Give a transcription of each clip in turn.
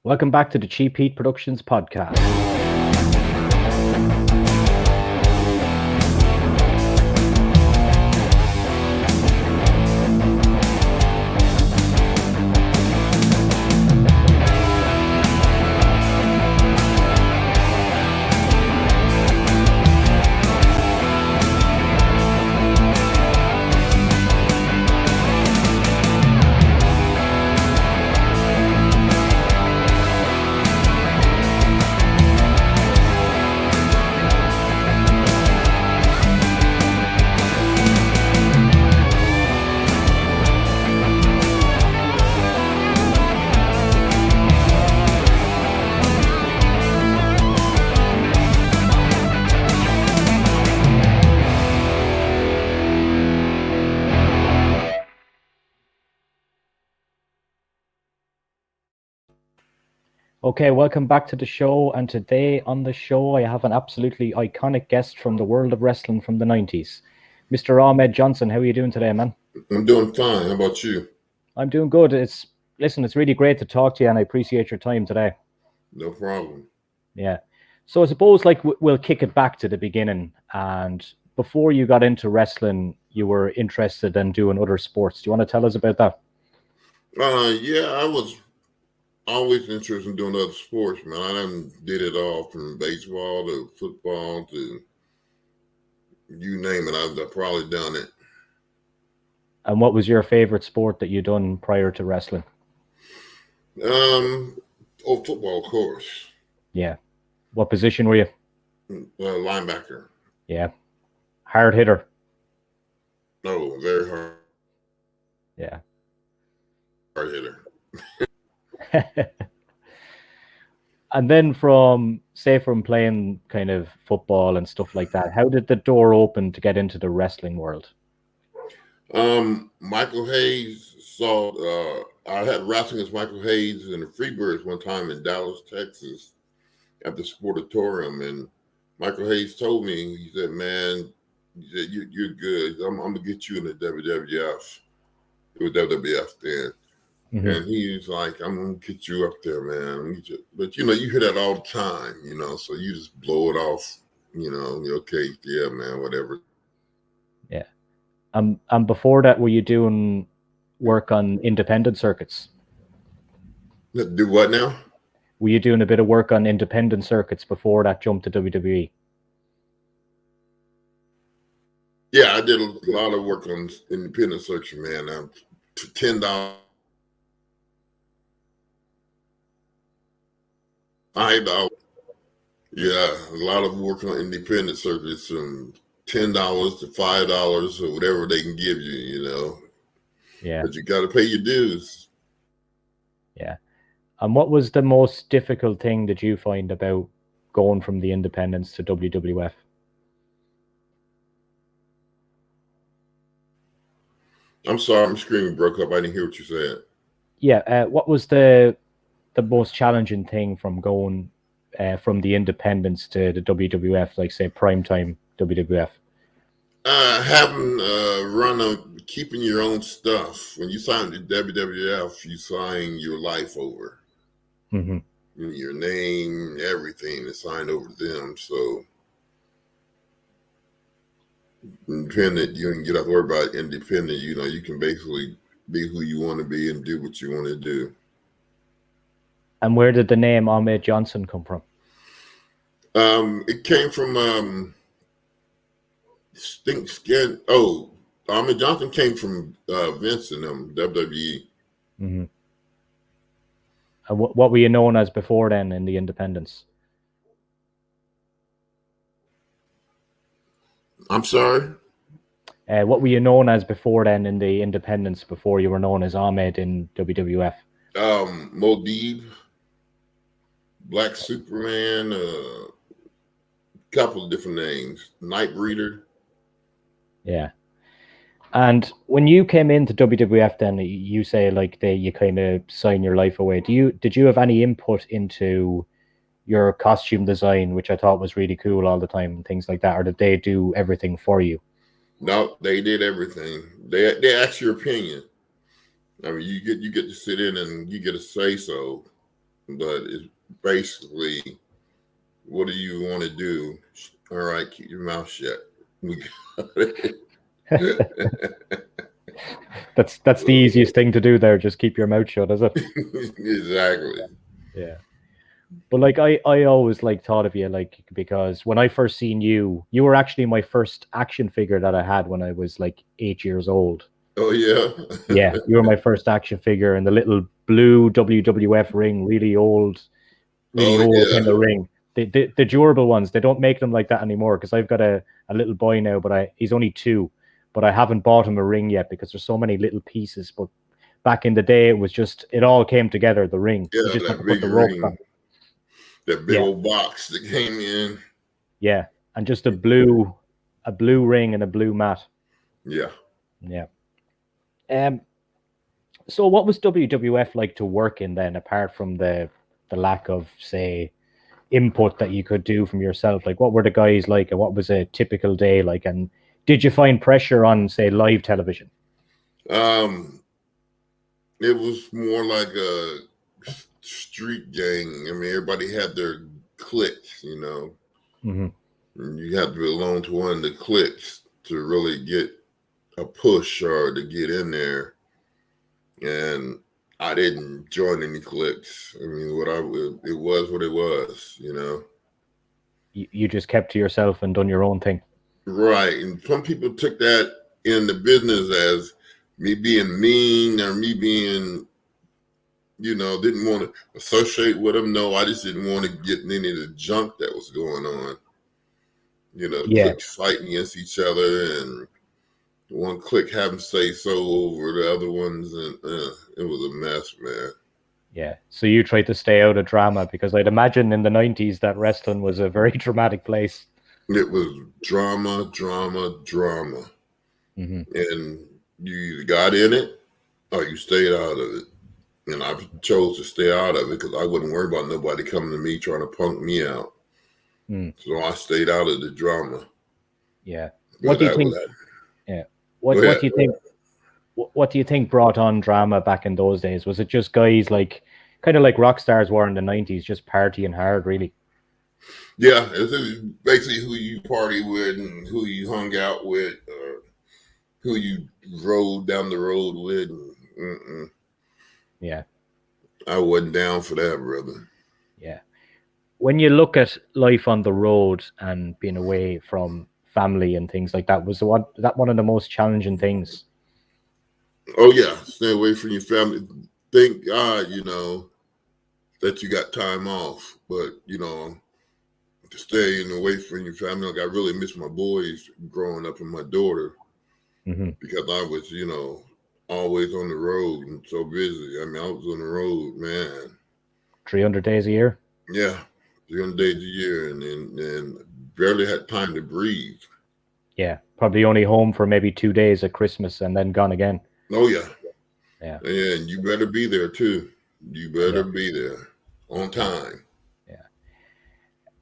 Welcome back to the Cheap Heat Productions podcast. Okay, welcome back to the show. And today on the show, I have an absolutely iconic guest from the world of wrestling from the 90s, Mr. Ahmed Johnson. How are you doing today, man? I'm doing fine. How about you? I'm doing good. It's really great to talk to you, and I appreciate your time today. No problem. Yeah. So I suppose we'll kick it back to the beginning. And before you got into wrestling, you were interested in doing other sports. Do you want to tell us about that? Yeah, I was always interested in doing other sports, man. I done did it all from baseball to football to you name it. I've probably done it. And what was your favorite sport that you done prior to wrestling? Football, of course. Yeah. What position were you? Linebacker. Yeah. Hard hitter. No, very hard Yeah. hitter. And then from playing kind of football and stuff like that, how did the door open to get into the wrestling world? Michael Hayes saw. I had wrestling as Michael Hayes in the Freebirds one time in Dallas, Texas, at the Sportatorium, and Michael Hayes told me, he said, "Man, he said you're good. I'm gonna get you in the WWF. It was WWF then." Mm-hmm. And he's like, "I'm gonna get you up there, man." But you hear that all the time, so you just blow it off. You're okay, yeah, man, whatever. Yeah. And before that, were you doing work on independent circuits? Do what now? Were you doing a bit of work on independent circuits before that jump to WWE? Yeah, I did a lot of work on independent searching, man. $10. Yeah, a lot of work on independent circuits from $10 to $5 or whatever they can give you. Yeah. But you got to pay your dues. Yeah. And what was the most difficult thing that you find about going from the independents to WWF? I'm sorry, my screen broke up. I didn't hear what you said. Yeah. What was the most challenging thing from going from the independents to the WWF, like say primetime WWF? Having run on keeping your own stuff. When you sign the WWF, you sign your life over. Mm-hmm. Your name, everything is signed over to them. So independent, you don't get to worry about independent. You can basically be who you want to be and do what you want to do. And where did the name Ahmed Johnson come from? It came from Stink Skin. Oh, Ahmed Johnson came from Vince and them, WWE. Mm-hmm. And what were you known as before then in the independents? I'm sorry? What were you known as before then in the independents, before you were known as Ahmed in WWF? Modib, Black Superman, couple of different names. Nightbreeder. Yeah. And when you came into WWF, then you say you kind of sign your life away. Did you have any input into your costume design, which I thought was really cool all the time, and things like that, or did they do everything for you? No, they did everything. They ask your opinion. I mean, you get to sit in and you get a say so. but it's basically, what do you want to do? All right, keep your mouth shut. We got it. That's the easiest thing to do there. Just keep your mouth shut, is it? Exactly. Yeah. But like I always like thought of you like because when I first seen you, you were actually my first action figure that I had when I was like 8 years old. Oh yeah. Yeah, you were my first action figure in the little blue WWF ring, really Oh old yeah. kind of ring. The durable ones, they don't make them like that anymore because I've got a little boy now, but he's only 2, but I haven't bought him a ring yet because there's so many little pieces. But back in the day, it was just it all came together. The ring, you Yeah, just had that to put big the ropes ring, on. that big Yeah, old box that came in. yeah, and just a blue ring and a blue mat. Yeah. Yeah. Um. So, what was WWF like to work in then, apart from the lack of say input that you could do from yourself? Like, what were the guys like, and what was a typical day like? And did you find pressure on, say, live television? Um, it was more like a street gang. I mean, everybody had their cliques, you know. Hmm. And you have to belong to one of the cliques to really get a push or to get in there. And I didn't join any cliques. I mean, it was what it was, you know. You just kept to yourself and done your own thing. Right. And some people took that in the business as me being mean or me being, didn't want to associate with them. No, I just didn't want to get in any of the junk that was going on. Yeah, Cliques fighting against each other and one clique having say so over the other ones. And it was a mess, man. yeah. So you tried to stay out of drama because I'd imagine in the 90s that wrestling was a very dramatic place. It was drama, drama, drama. Hmm. And you either got in it or you stayed out of it. And I chose to stay out of it because I wouldn't worry about nobody coming to me trying to punk me out. Mm, So I stayed out of the drama. yeah. What But do you that think? was Yeah. Go What ahead. do you think? What do you think brought on drama back in those days? Was it just guys like kind of like rock stars were in the 90s, just partying hard, really? Yeah, it's basically who you party with and who you hung out with, or who you rode down the road with. Yeah, I wasn't down for that, brother. yeah. When you look at life on the road and being away from family and things like that, was that one of the most challenging things? Oh yeah, stay away from your family. Thank God, that you got time off. But staying away from your family, like I really miss my boys growing up and my daughter Hmm. because I was, always on the road and so busy. I mean, I was on the road, man. 300 days a year? Yeah, 300 days a year, and barely had time to breathe. Yeah, probably only home for maybe 2 days at Christmas and then gone again. Oh yeah, Yeah, and you better be there too. You better yeah, be there on yeah, time. yeah.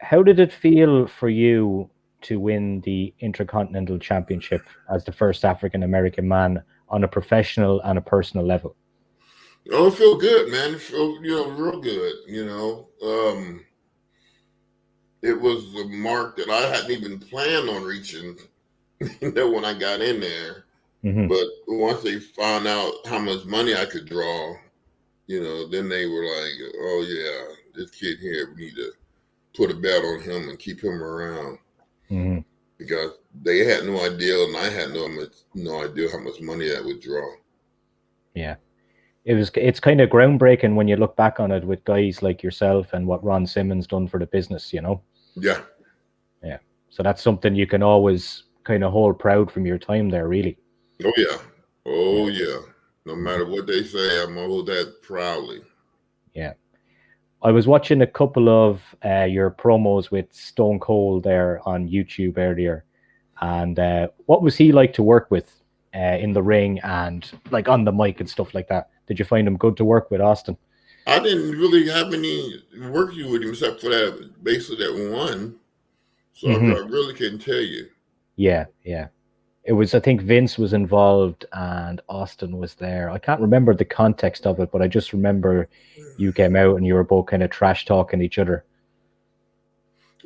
How did it feel for you to win the Intercontinental Championship as the first African American man on a professional and a personal level? Oh, it felt good, man. It felt, real good. It was a mark that I hadn't even planned on reaching, when I got in there. Hmm. But once they found out how much money I could draw, then they were like, "Oh yeah, this kid here, we need to put a bet on him and keep him around," Hmm. because they had no idea, and I had no idea how much money that would draw. Yeah. It's kind of groundbreaking when you look back on it with guys like yourself and what Ron Simmons done for the business. Yeah. Yeah. So that's something you can always kind of hold proud from your time there, really. Oh yeah. Yeah. Oh yeah. No Mhm. matter what they say, I'm gonna hold that proudly. Yeah. I was watching a couple of your promos with Stone Cold there on YouTube earlier, and what was he like to work with in the ring and like on the mic and stuff like that? Did you find him good to work with, Austin? I didn't really have any working with him except for basically that one. So I Hmm. really can't tell you. Yeah, yeah. It was, I think Vince was involved and Austin was there. I can't remember the context of it, but I just remember you came out and you were both kind of trash talking each other.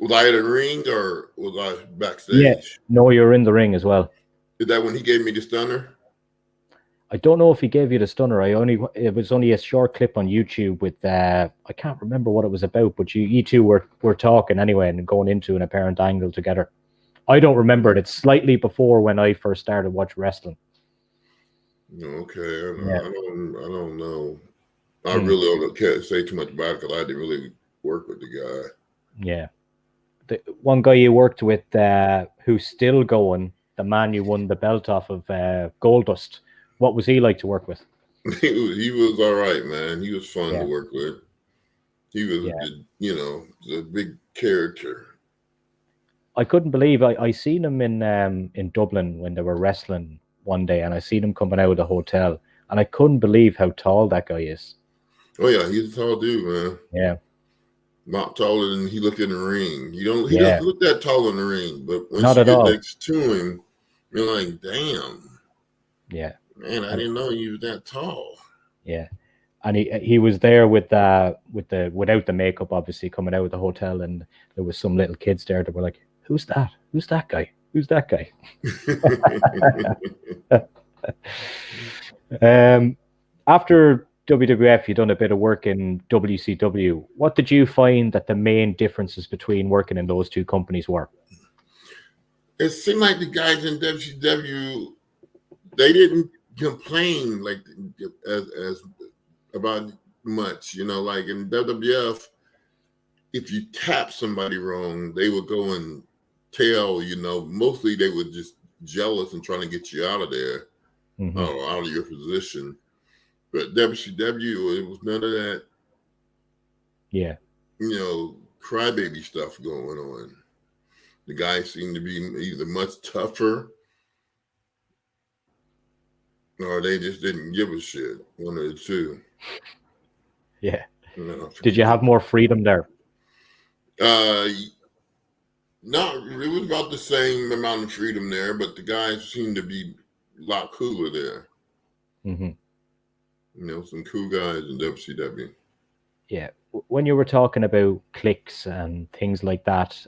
Was I in the ring or was I Yeah, backstage? no, you're in the ring as well. Is that when he gave me the stunner? I don't know if he gave you the stunner. It was only a short clip on YouTube with I can't remember what it was about, but you two were talking anyway and going into an apparent angle together. I don't remember it. It's slightly before when I first started watching wrestling. Okay, Yeah. I don't know. I really can't say too much about it because I didn't really work with the guy. Yeah. The one guy you worked with who's still going, the man you won the belt off of, Goldust. What was he like to work with? He was all right, man. He was fun to Yeah. work with. He was, Yeah. a big character. I couldn't believe I seen him in Dublin when they were wrestling one day, and I seen him coming out of the hotel, and I couldn't believe how tall that guy is. Oh yeah, he's a tall dude, man. Yeah. Not taller than he looked in the ring. He Yeah. doesn't look that tall in the ring, but once Not you at get all. next to him, you're like, damn, Yeah. man, I And didn't know he was that tall. yeah. And he was there with without the makeup, obviously, coming out of the hotel, and there was some little kids there that were like, "Who's that? Who's that guy? Who's that guy?" After WWF, you done a bit of work in WCW. What did you find that the main differences between working in those two companies were? It seemed like the guys in WCW, they didn't complain like as about much, like in WWF, if you tap somebody wrong, they would go and tell, mostly they were just jealous and trying to get you out of there, or out of your position. But WCW, it was none of that, Yeah. crybaby stuff going on. The guys seemed to be either much tougher or they just didn't give a shit. One of the two. Yeah. Did you have more freedom there? No, it was about the same amount of freedom there, but the guys seemed to be a lot cooler there. Some cool guys in WCW. Yeah. When you were talking about cliques and things like that,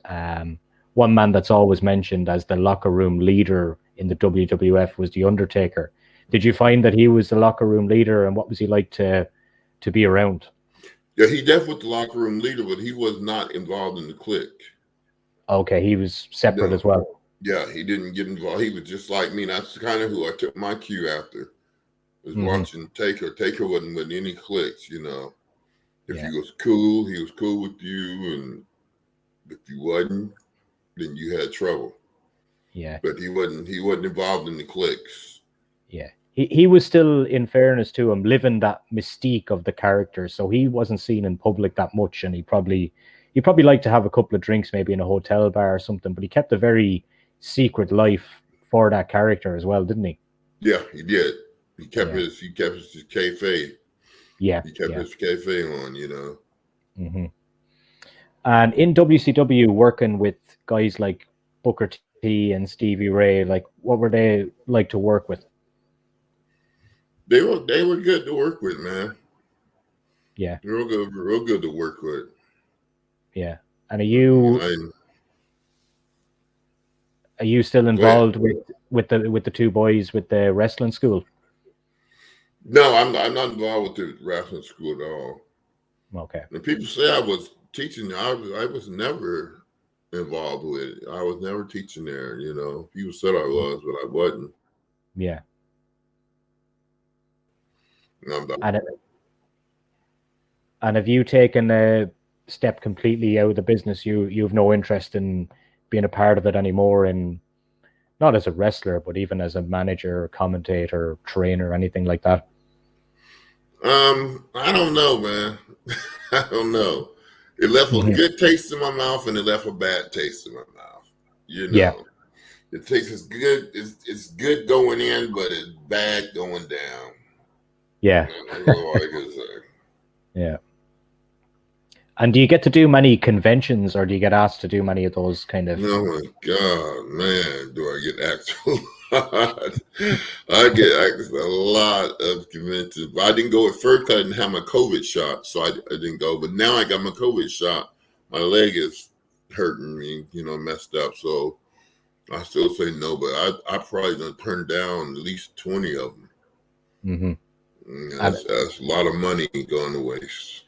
one man that's always mentioned as the locker room leader in the WWF was The Undertaker. Did you find that he was the locker room leader, and what was he like to be around? Yeah, he definitely was the locker room leader, but he was not involved in the clique. Okay, he was separate as well. Yeah, he didn't get involved. He was just like me. That's kind of who I took my cue after. Was watching Taker. Taker wasn't with any cliques, If he was cool, he was cool with you, and if you wasn't, then you had trouble. Yeah. But he wasn't involved in the cliques. Yeah. He was still, in fairness to him, living that mystique of the character. So he wasn't seen in public that much, and he probably liked to have a couple of drinks, maybe in a hotel bar or something. But he kept a very secret life for that character as well, didn't he? Yeah, he did. He kept his kayfabe. Yeah, he kept his kayfabe on. And in WCW, working with guys like Booker T and Stevie Ray, like, what were they like to work with? They were good to work with, man. Yeah, real good to work with. Yeah, and are you still involved with the two boys with the wrestling school? No, I'm not involved with the wrestling school at all. Okay. And people say I was teaching. I was never involved with it. I was never teaching there. People said I was, but I wasn't. Yeah. And have you taken a step completely out of the business? You have no interest in being a part of it anymore, and not as a wrestler, but even as a manager, commentator, trainer, anything like that? I don't know, man. I don't know. It left a good taste in my mouth, and it left a bad taste in my mouth. Yeah. It tastes good. It's good going in, but it's bad going down. Yeah. That's all I can say. Yeah. And do you get to do many conventions, or do you get asked to do many of those kind of? Oh my God, man! Do I get asked a I get a lot of conventions, but I didn't go at first. I didn't have my COVID shot, so I didn't go. But now I got my COVID shot. My leg is hurting me, messed up. So I still say no, but I probably gonna turn down at least 20 of them. Mm-hmm. That's a lot of money going to waste.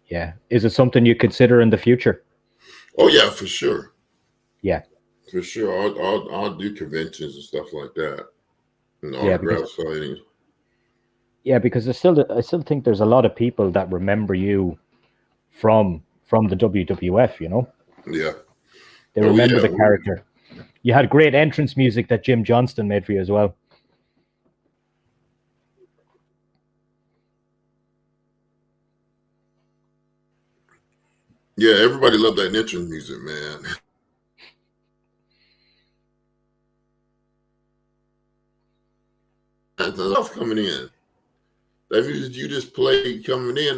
Yeah. Is it something you consider in the future? Oh yeah, for sure. Yeah. For sure. I'll do conventions and stuff like that. And Yeah, autograph signings. Yeah, because I still think there's a lot of people that remember you from the WWF, Yeah. They remember the character. You had great entrance music that Jim Johnston made for you as well. Yeah, everybody loved that entrance music, man. That's stuff coming in. That music you just played coming in,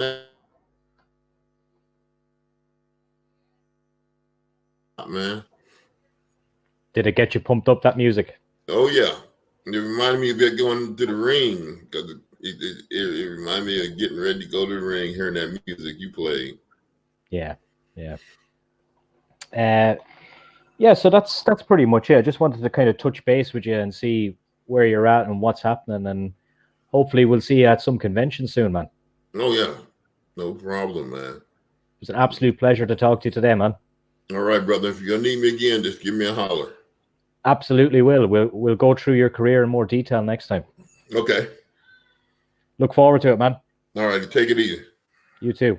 man. Did it get you pumped up, that music? Oh yeah, it reminded me of going to the ring because it reminded me of getting ready to go to the ring, hearing that music you played. Yeah. Yeah, so that's pretty much it. I just wanted to kind of touch base with you and see where you're at and what's happening, and hopefully we'll see you at some convention soon, man. Oh yeah, no problem, man. It was an absolute pleasure to talk to you today, man. All right, brother. If you're gonna need me again, just give me a holler. Absolutely will. We'll go through your career in more detail next time. Okay. Look forward to it, man. All right, take it easy. You too.